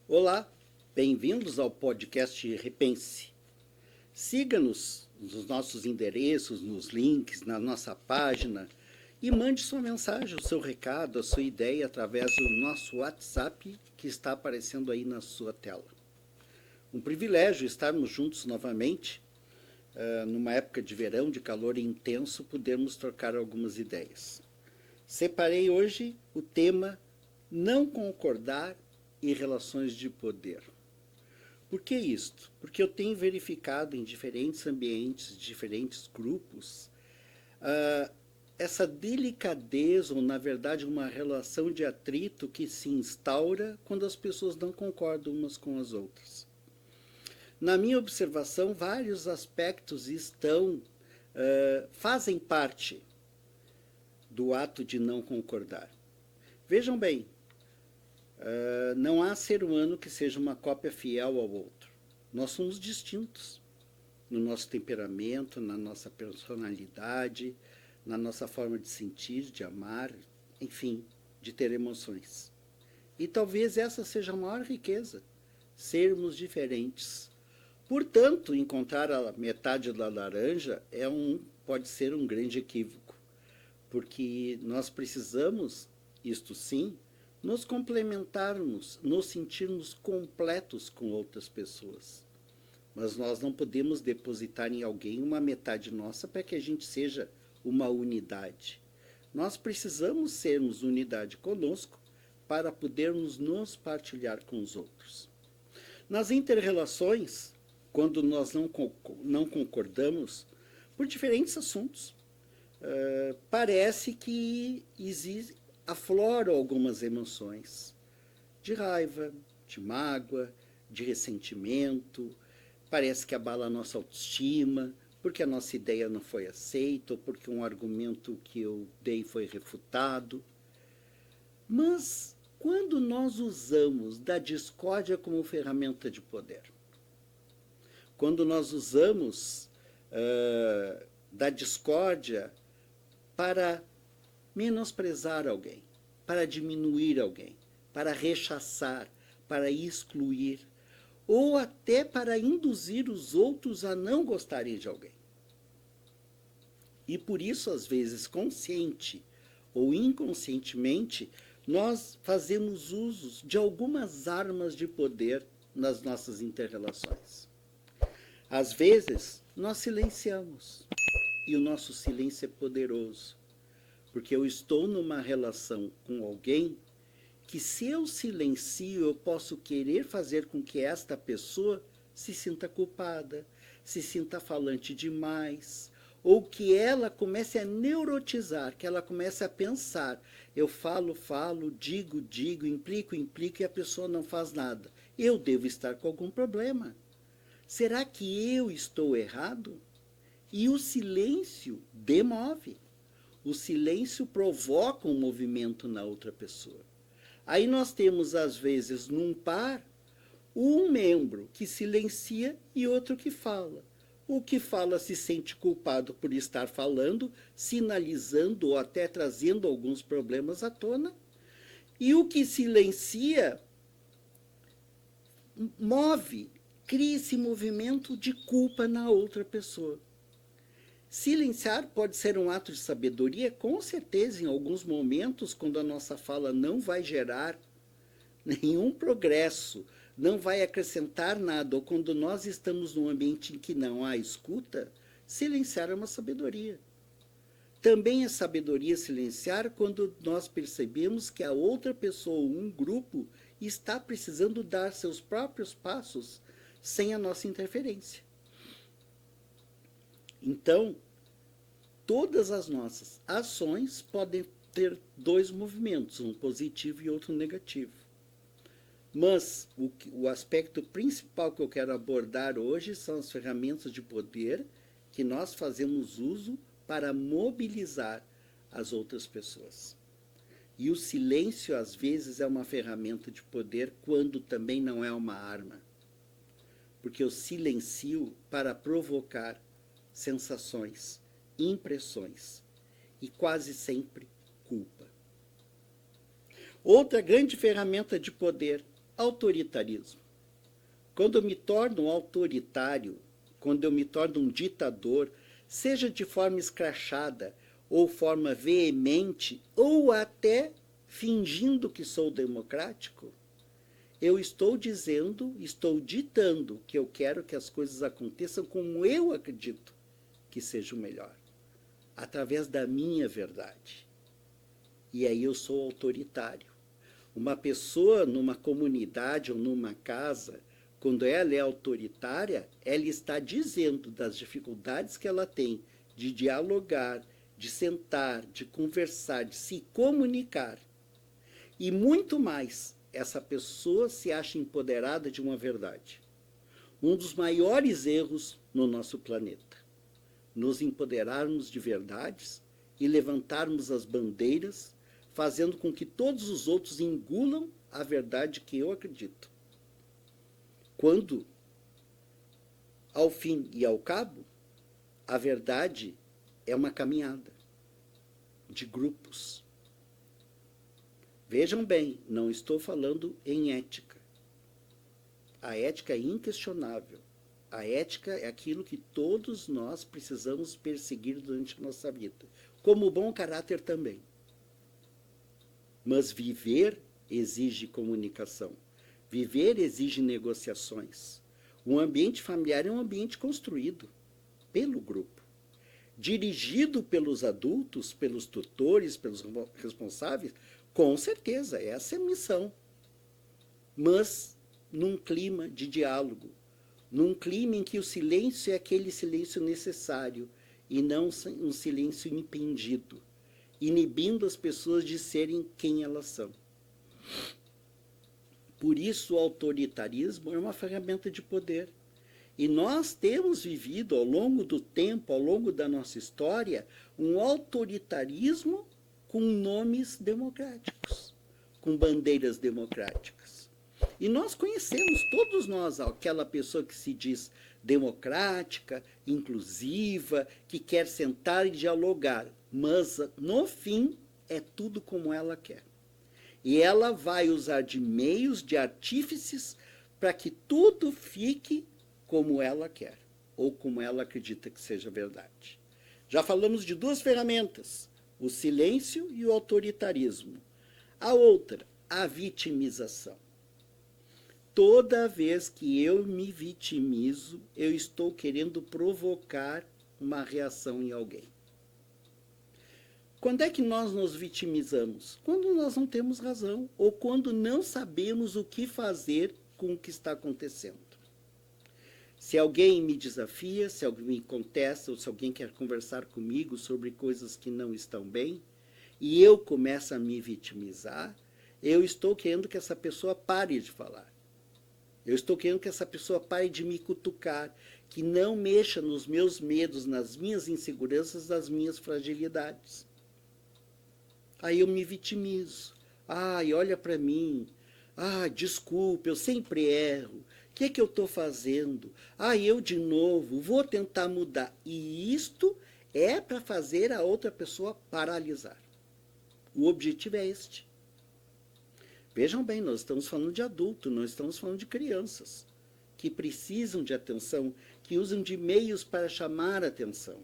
Olá, bem-vindos ao podcast Repense. Siga-nos nos nossos endereços, nos links, na nossa página e mande sua mensagem, o seu recado, a sua ideia através do nosso WhatsApp que está aparecendo aí na sua tela. Um privilégio estarmos juntos novamente, numa época de verão, de calor intenso, podermos trocar algumas ideias. Separei hoje o tema não concordar e relações de poder. Por que isto? Porque eu tenho verificado em diferentes ambientes, diferentes grupos, essa delicadeza, ou na verdade uma relação de atrito que se instaura quando as pessoas não concordam umas com as outras. Na minha observação, vários aspectos fazem parte do ato de não concordar. Vejam bem, não há ser humano que seja uma cópia fiel ao outro. Nós somos distintos no nosso temperamento, na nossa personalidade, na nossa forma de sentir, de amar, enfim, de ter emoções. E talvez essa seja a maior riqueza, sermos diferentes. Portanto, encontrar a metade da laranja pode ser um grande equívoco, porque nós precisamos, isto sim, nos complementarmos, nos sentirmos completos com outras pessoas. Mas nós não podemos depositar em alguém uma metade nossa para que a gente seja uma unidade. Nós precisamos sermos unidade conosco para podermos nos partilhar com os outros. Nas inter-relações, quando nós não concordamos por diferentes assuntos, parece que afloram algumas emoções de raiva, de mágoa, de ressentimento, parece que abala a nossa autoestima, porque a nossa ideia não foi aceita, ou porque um argumento que eu dei foi refutado. Mas quando nós usamos da discórdia como ferramenta de poder, quando nós usamos da discórdia para menosprezar alguém, para diminuir alguém, para rechaçar, para excluir, ou até para induzir os outros a não gostarem de alguém. E por isso, às vezes, consciente ou inconscientemente, nós fazemos uso de algumas armas de poder nas nossas inter-relações. Às vezes, nós silenciamos, e o nosso silêncio é poderoso, porque eu estou numa relação com alguém que, se eu silencio, eu posso querer fazer com que esta pessoa se sinta culpada, se sinta falante demais, ou que ela comece a neurotizar, que ela comece a pensar, eu falo, digo, implico, e a pessoa não faz nada. Eu devo estar com algum problema. Será que eu estou errado? E o silêncio demove. O silêncio provoca um movimento na outra pessoa. Aí nós temos, às vezes, num par, um membro que silencia e outro que fala. O que fala se sente culpado por estar falando, sinalizando ou até trazendo alguns problemas à tona. E o que silencia cria esse movimento de culpa na outra pessoa. Silenciar pode ser um ato de sabedoria, com certeza, em alguns momentos, quando a nossa fala não vai gerar nenhum progresso, não vai acrescentar nada, ou quando nós estamos num ambiente em que não há escuta, silenciar é uma sabedoria. Também é sabedoria silenciar quando nós percebemos que a outra pessoa, um grupo, está precisando dar seus próprios passos sem a nossa interferência. Então, todas as nossas ações podem ter dois movimentos, um positivo e outro negativo. Mas o aspecto principal que eu quero abordar hoje são as ferramentas de poder que nós fazemos uso para mobilizar as outras pessoas. E o silêncio, às vezes, é uma ferramenta de poder, quando também não é uma arma. Porque eu silencio para provocar sensações, impressões e quase sempre culpa. Outra grande ferramenta de poder Autoritarismo. Quando eu me torno autoritário, quando eu me torno um ditador, seja de forma escrachada, ou forma veemente, ou até fingindo que sou democrático, eu estou dizendo, estou ditando que eu quero que as coisas aconteçam como eu acredito que seja o melhor, através da minha verdade. E aí eu sou autoritário. Uma pessoa numa comunidade ou numa casa, quando ela é autoritária, ela está dizendo das dificuldades que ela tem de dialogar, de sentar, de conversar, de se comunicar. E muito mais, essa pessoa se acha empoderada de uma verdade. Um dos maiores erros no nosso planeta. Nos empoderarmos de verdades e levantarmos as bandeiras, fazendo com que todos os outros engulam a verdade que eu acredito. Quando, ao fim e ao cabo, a verdade é uma caminhada de grupos. Vejam bem, não estou falando em ética. A ética é inquestionável. A ética é aquilo que todos nós precisamos perseguir durante a nossa vida, como bom caráter também. Mas viver exige comunicação. Viver exige negociações. Um ambiente familiar é um ambiente construído pelo grupo, dirigido pelos adultos, pelos tutores, pelos responsáveis. Com certeza, essa é a missão. Mas num clima de diálogo, num clima em que o silêncio é aquele silêncio necessário e não um silêncio impedido, inibindo as pessoas de serem quem elas são. Por isso o autoritarismo é uma ferramenta de poder. E nós temos vivido ao longo do tempo, ao longo da nossa história, um autoritarismo com nomes democráticos, com bandeiras democráticas. E nós conhecemos, todos nós, aquela pessoa que se diz democrática, inclusiva, que quer sentar e dialogar, mas no fim é tudo como ela quer. E ela vai usar de meios, de artífices, para que tudo fique como ela quer, ou como ela acredita que seja verdade. Já falamos de duas ferramentas, o silêncio e o autoritarismo. A outra, a vitimização. Toda vez que eu me vitimizo, eu estou querendo provocar uma reação em alguém. Quando é que nós nos vitimizamos? Quando nós não temos razão, ou quando não sabemos o que fazer com o que está acontecendo. Se alguém me desafia, se alguém me contesta, ou se alguém quer conversar comigo sobre coisas que não estão bem, e eu começo a me vitimizar, eu estou querendo que essa pessoa pare de falar. Eu estou querendo que essa pessoa pare de me cutucar, que não mexa nos meus medos, nas minhas inseguranças, nas minhas fragilidades. Aí eu me vitimizo. Ai, olha para mim. Ah, desculpe, eu sempre erro. O que é que eu estou fazendo? Ah, eu de novo, vou tentar mudar. E isto é para fazer a outra pessoa paralisar. O objetivo é este. Vejam bem, nós estamos falando de adultos, nós estamos falando de crianças, que precisam de atenção, que usam de meios para chamar a atenção.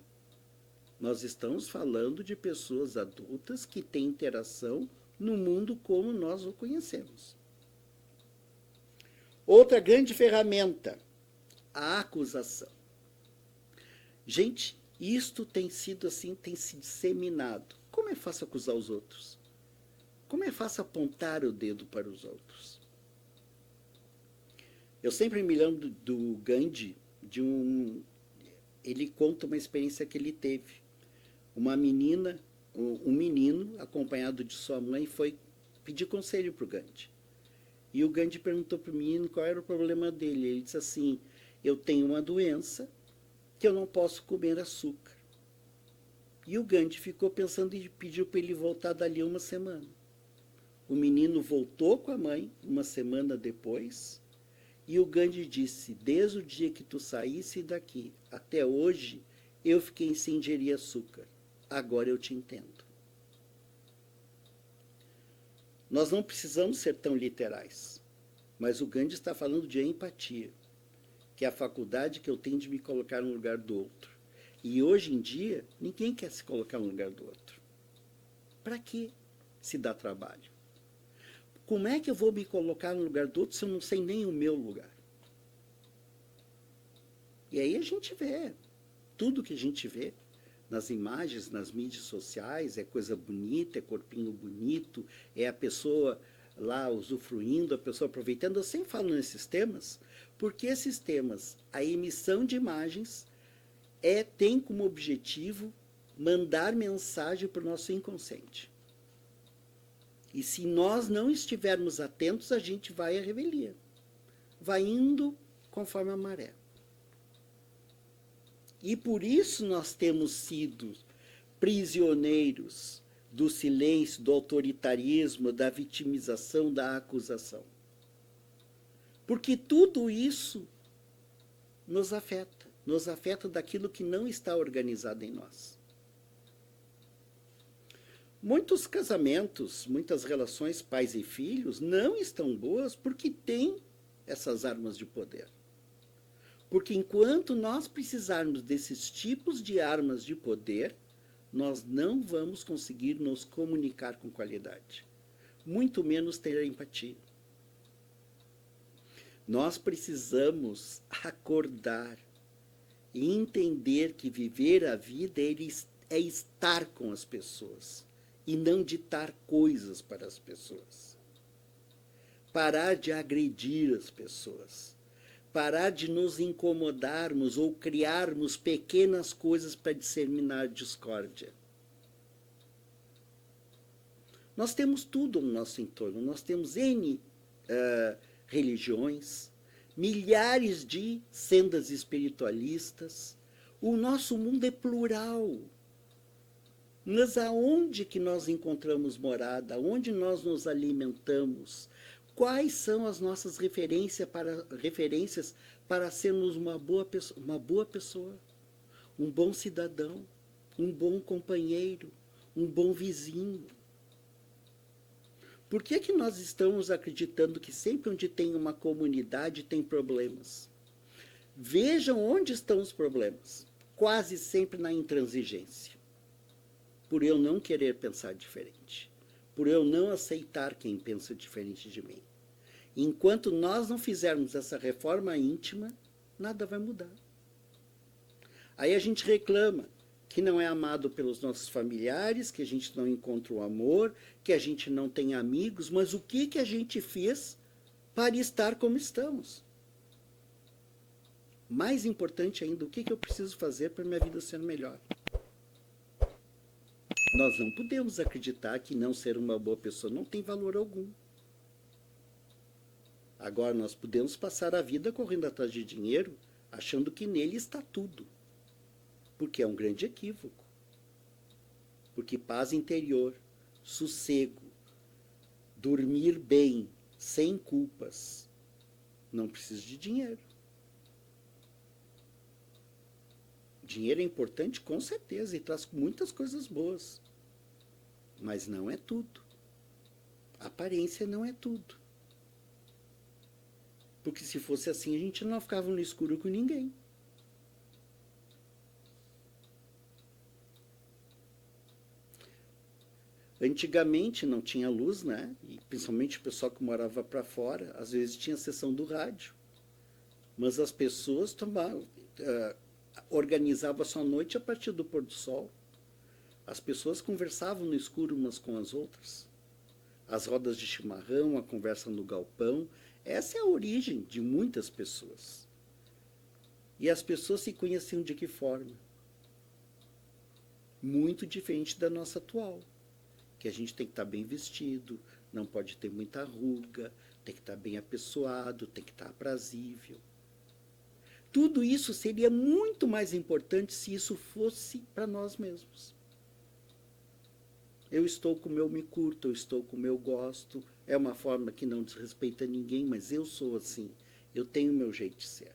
Nós estamos falando de pessoas adultas que têm interação no mundo como nós o conhecemos. Outra grande ferramenta, a acusação. Gente, isto tem sido assim, tem se disseminado. Como é fácil acusar os outros? Como é fácil apontar o dedo para os outros? Eu sempre me lembro do Gandhi, ele conta uma experiência que ele teve. Uma menina, um menino, acompanhado de sua mãe, foi pedir conselho para o Gandhi. E o Gandhi perguntou para o menino qual era o problema dele. Ele disse assim, eu tenho uma doença que eu não posso comer açúcar. E o Gandhi ficou pensando e pediu para ele voltar dali uma semana. O menino voltou com a mãe uma semana depois e o Gandhi disse, desde o dia que tu saísse daqui até hoje, eu fiquei sem ingerir açúcar. Agora eu te entendo. Nós não precisamos ser tão literais. Mas o Gandhi está falando de empatia, que é a faculdade que eu tenho de me colocar no lugar do outro. E hoje em dia, ninguém quer se colocar no lugar do outro. Para que se dá trabalho? Como é que eu vou me colocar no lugar do outro se eu não sei nem o meu lugar? E aí a gente vê, tudo que a gente vê nas imagens, nas mídias sociais, é coisa bonita, é corpinho bonito, é a pessoa lá usufruindo, a pessoa aproveitando. Eu sempre falo nesses temas, porque esses temas, a emissão de imagens, tem como objetivo mandar mensagem para o nosso inconsciente. E se nós não estivermos atentos, a gente vai à revelia. Vai indo conforme a maré. E por isso nós temos sido prisioneiros do silêncio, do autoritarismo, da vitimização, da acusação. Porque tudo isso nos afeta daquilo que não está organizado em nós. Muitos casamentos, muitas relações pais e filhos não estão boas porque têm essas armas de poder. Porque enquanto nós precisarmos desses tipos de armas de poder, nós não vamos conseguir nos comunicar com qualidade, muito menos ter empatia. Nós precisamos acordar e entender que viver a vida é estar com as pessoas e não ditar coisas para as pessoas. Parar de agredir as pessoas. Parar de nos incomodarmos ou criarmos pequenas coisas para disseminar discórdia. Nós temos tudo no nosso entorno. Nós temos N religiões, milhares de sendas espiritualistas. O nosso mundo é plural. Mas aonde que nós encontramos morada? Onde nós nos alimentamos? Quais são as nossas referências para sermos uma boa pessoa, um bom cidadão, um bom companheiro, um bom vizinho? Por que nós estamos acreditando que sempre onde tem uma comunidade tem problemas? Vejam onde estão os problemas. Quase sempre na intransigência. Por eu não querer pensar diferente. Por eu não aceitar quem pensa diferente de mim. Enquanto nós não fizermos essa reforma íntima, nada vai mudar. Aí a gente reclama que não é amado pelos nossos familiares, que a gente não encontra o amor, que a gente não tem amigos, mas o que a gente fez para estar como estamos? Mais importante ainda, o que eu preciso fazer para minha vida ser melhor? Nós não podemos acreditar que não ser uma boa pessoa não tem valor algum. Agora, nós podemos passar a vida correndo atrás de dinheiro, achando que nele está tudo. Porque é um grande equívoco. Porque paz interior, sossego, dormir bem, sem culpas, não precisa de dinheiro. Dinheiro é importante, com certeza, e traz muitas coisas boas. Mas não é tudo. A aparência não é tudo. Porque se fosse assim, a gente não ficava no escuro com ninguém. Antigamente não tinha luz, né? E principalmente o pessoal que morava para fora, às vezes tinha sessão do rádio. Mas as pessoas organizavam a sua noite a partir do pôr do sol. As pessoas conversavam no escuro umas com as outras. As rodas de chimarrão, a conversa no galpão. Essa é a origem de muitas pessoas. E as pessoas se conheciam de que forma? Muito diferente da nossa atual. Que a gente tem que estar bem vestido, não pode ter muita ruga, tem que estar bem apessoado, tem que estar aprazível. Tudo isso seria muito mais importante se isso fosse para nós mesmos. Eu estou como eu me curto, eu estou como eu gosto. É uma forma que não desrespeita ninguém, mas eu sou assim. Eu tenho o meu jeito de ser.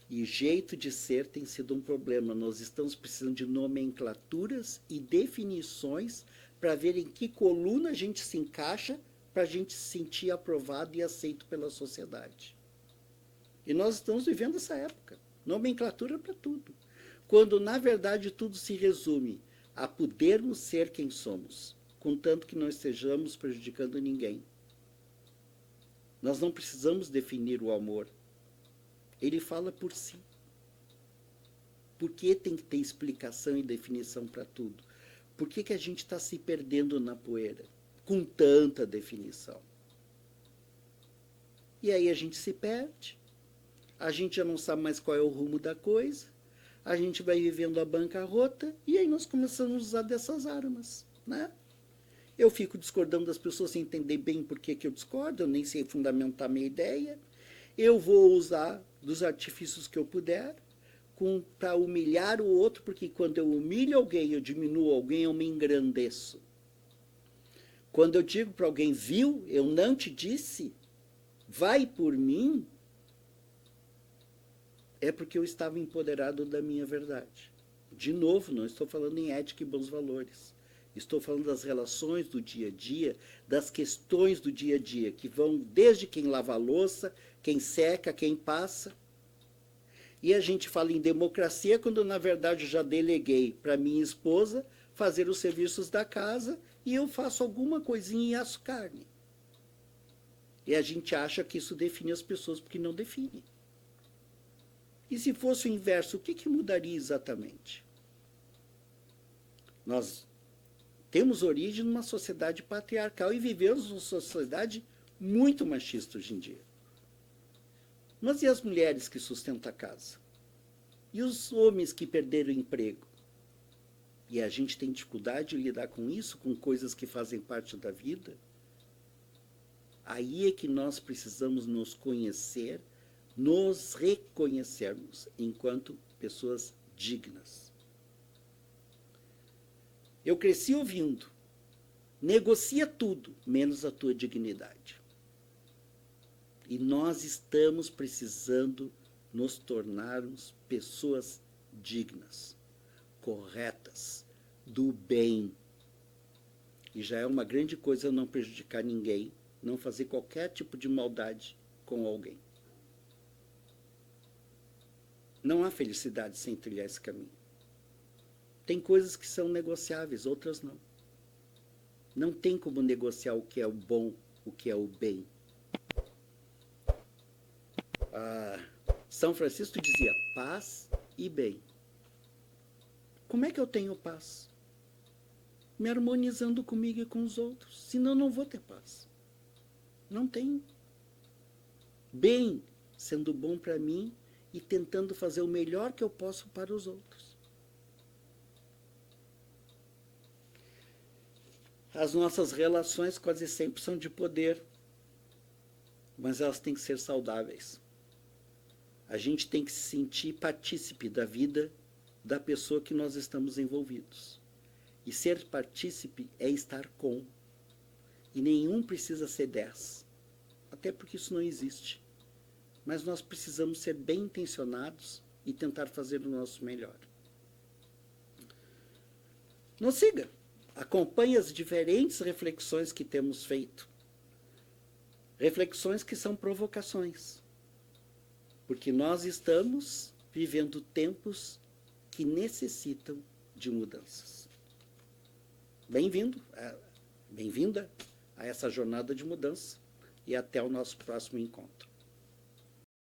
E jeito de ser tem sido um problema. Nós estamos precisando de nomenclaturas e definições para ver em que coluna a gente se encaixa para a gente se sentir aprovado e aceito pela sociedade. E nós estamos vivendo essa época. Nomenclatura para tudo. Quando, na verdade, tudo se resume a podermos ser quem somos, contanto que não estejamos prejudicando ninguém. Nós não precisamos definir o amor. Ele fala por si. Por que tem que ter explicação e definição para tudo? Por que a gente está se perdendo na poeira com tanta definição? E aí a gente se perde, a gente já não sabe mais qual é o rumo da coisa, a gente vai vivendo a bancarrota e aí nós começamos a usar dessas armas, né? Eu fico discordando das pessoas sem entender bem por que eu discordo, eu nem sei fundamentar minha ideia, eu vou usar dos artifícios que eu puder para humilhar o outro, porque quando eu humilho alguém, eu diminuo alguém, eu me engrandeço. Quando eu digo para alguém, viu, eu não te disse, vai por mim, é porque eu estava empoderado da minha verdade. De novo, não estou falando em ética e bons valores. Estou falando das relações do dia a dia, das questões do dia a dia, que vão desde quem lava a louça, quem seca, quem passa. E a gente fala em democracia quando, na verdade, eu já deleguei para minha esposa fazer os serviços da casa e eu faço alguma coisinha e asso carne. E a gente acha que isso define as pessoas, porque não define. E se fosse o inverso, o que mudaria exatamente? Nós temos origem numa sociedade patriarcal e vivemos numa sociedade muito machista hoje em dia. Mas e as mulheres que sustentam a casa? E os homens que perderam o emprego? E a gente tem dificuldade de lidar com isso, com coisas que fazem parte da vida? Aí é que nós precisamos nos conhecer, nos reconhecermos enquanto pessoas dignas. Eu cresci ouvindo, negocia tudo, menos a tua dignidade. E nós estamos precisando nos tornarmos pessoas dignas, corretas, do bem. E já é uma grande coisa não prejudicar ninguém, não fazer qualquer tipo de maldade com alguém. Não há felicidade sem trilhar esse caminho. Tem coisas que são negociáveis, outras não. Não tem como negociar o que é o bom, o que é o bem. São Francisco dizia paz e bem. Como é que eu tenho paz? Me harmonizando comigo e com os outros. Senão não vou ter paz. Não tenho. Bem, sendo bom para mim e tentando fazer o melhor que eu posso para os outros. As nossas relações quase sempre são de poder, mas elas têm que ser saudáveis. A gente tem que se sentir partícipe da vida da pessoa que nós estamos envolvidos. E ser partícipe é estar com. E nenhum precisa ser 10. Até porque isso não existe. Mas nós precisamos ser bem intencionados e tentar fazer o nosso melhor. Nos siga. Acompanhe as diferentes reflexões que temos feito. Reflexões que são provocações. Porque nós estamos vivendo tempos que necessitam de mudanças. Bem-vindo, bem-vinda a essa jornada de mudança e até o nosso próximo encontro.